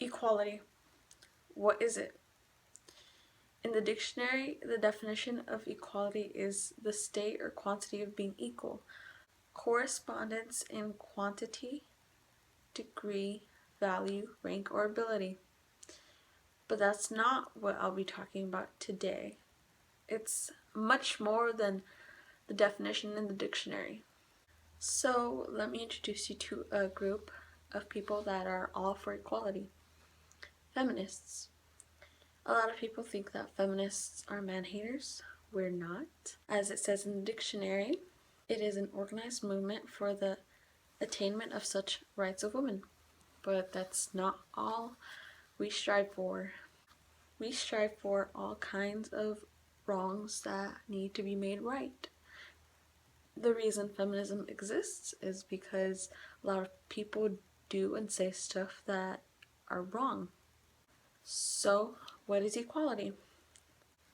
Equality. What is it? In the dictionary, the definition of equality is the state or quantity of being equal, correspondence in quantity, degree, value, rank, or ability. But that's not what I'll be talking about today. It's much more than the definition in the dictionary. So let me introduce you to a group of people that are all for equality. Feminists. A lot of people think that feminists are man-haters. We're not. As it says in the dictionary, it is an organized movement for the attainment of such rights of women. But that's not all we strive for. We strive for all kinds of wrongs that need to be made right. The reason feminism exists is because a lot of people do and say stuff that are wrong. So, what is equality?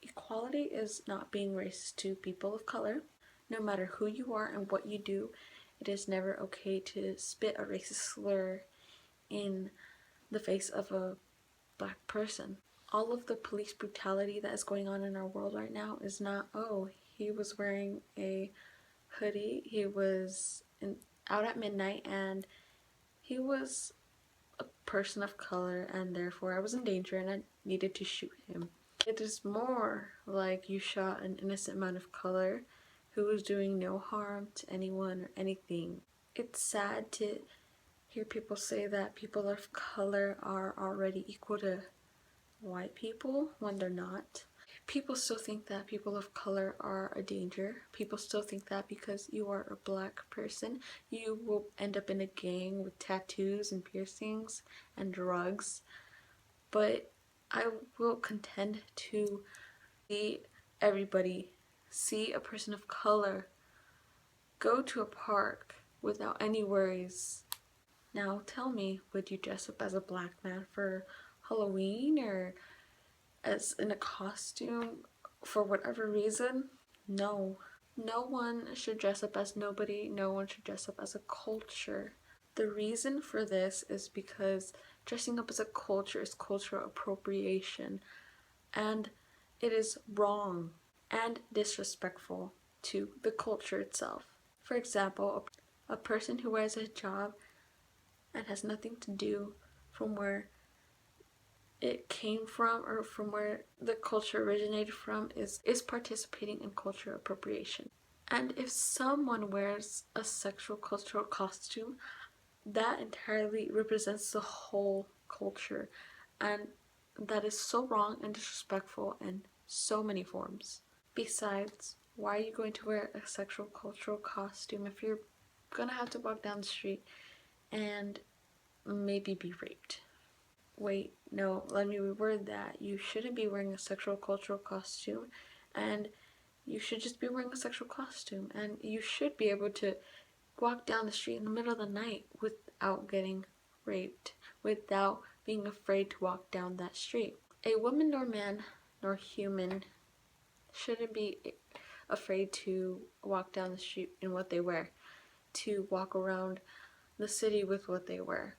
Equality is not being racist to people of color. No matter who you are and what you do, it is never okay to spit a racist slur in the face of a black person. All of the police brutality that is going on in our world right now is not, oh, he was wearing a hoodie, he was out at midnight, and he was a person of color, and therefore I was in danger and I needed to shoot him. It is more like you shot an innocent man of color who was doing no harm to anyone or anything. It's sad to hear people say that people of color are already equal to white people when they're not. People still think that people of color are a danger. People still think that because you are a black person, you will end up in a gang with tattoos and piercings and drugs. But I will contend to see everybody, see a person of color, go to a park without any worries. Now tell me, would you dress up as a black man for Halloween or as in a costume for whatever reason? No. No one should dress up as nobody. No one should dress up as a culture. The reason for this is because dressing up as a culture is cultural appropriation, and it is wrong and disrespectful to the culture itself. For example, a person who wears a hijab and has nothing to do from where it came from or from where the culture originated from is participating in cultural appropriation. And if someone wears a sexual cultural costume, that entirely represents the whole culture, and that is so wrong and disrespectful in so many forms. Besides, why are you going to wear a sexual cultural costume if you're gonna have to walk down the street and maybe be raped? Wait, no, let me reword that. You shouldn't be wearing a sexual cultural costume, and you should just be wearing a sexual costume, and you should be able to walk down the street in the middle of the night without getting raped, without being afraid to walk down that street. A woman nor man nor human shouldn't be afraid to walk down the street in what they wear, to walk around the city with what they wear.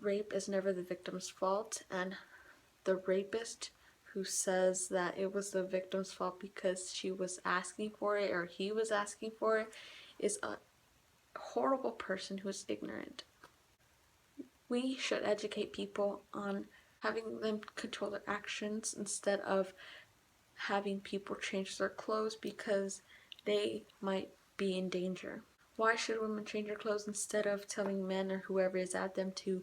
Rape is never the victim's fault, and the rapist who says that it was the victim's fault because she was asking for it or he was asking for it is a horrible person who is ignorant. We should educate people on having them control their actions instead of having people change their clothes because they might be in danger. Why should women change their clothes instead of telling men or whoever is at them to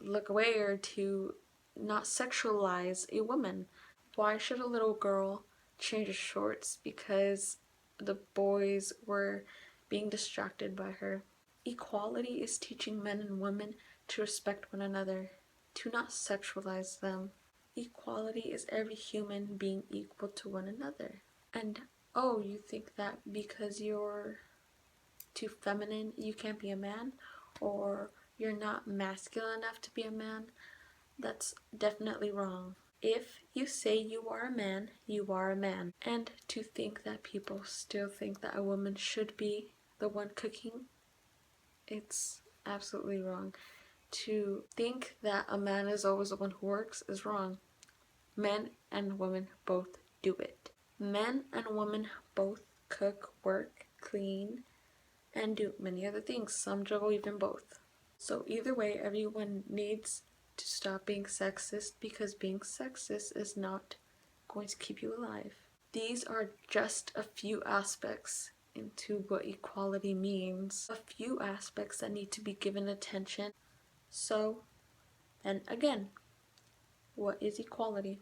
look away or to not sexualize a woman? Why should a little girl change her shorts because the boys were being distracted by her? Equality is teaching men and women to respect one another, to not sexualize them. Equality is every human being equal to one another. And oh, you think that because you're too feminine you can't be a man, or you're not masculine enough to be a man? That's definitely wrong. If you say you are a man, you are a man. And to think that people still think that a woman should be the one cooking, it's absolutely wrong. to think that a man is always the one who works is wrong. Men and women both do it. Men and women both cook, work, clean, and do many other things. Some juggle even both. So either way, everyone needs to stop being sexist, because being sexist is not going to keep you alive. These are just a few aspects into what equality means, a few aspects that need to be given attention. So, and again, what is equality?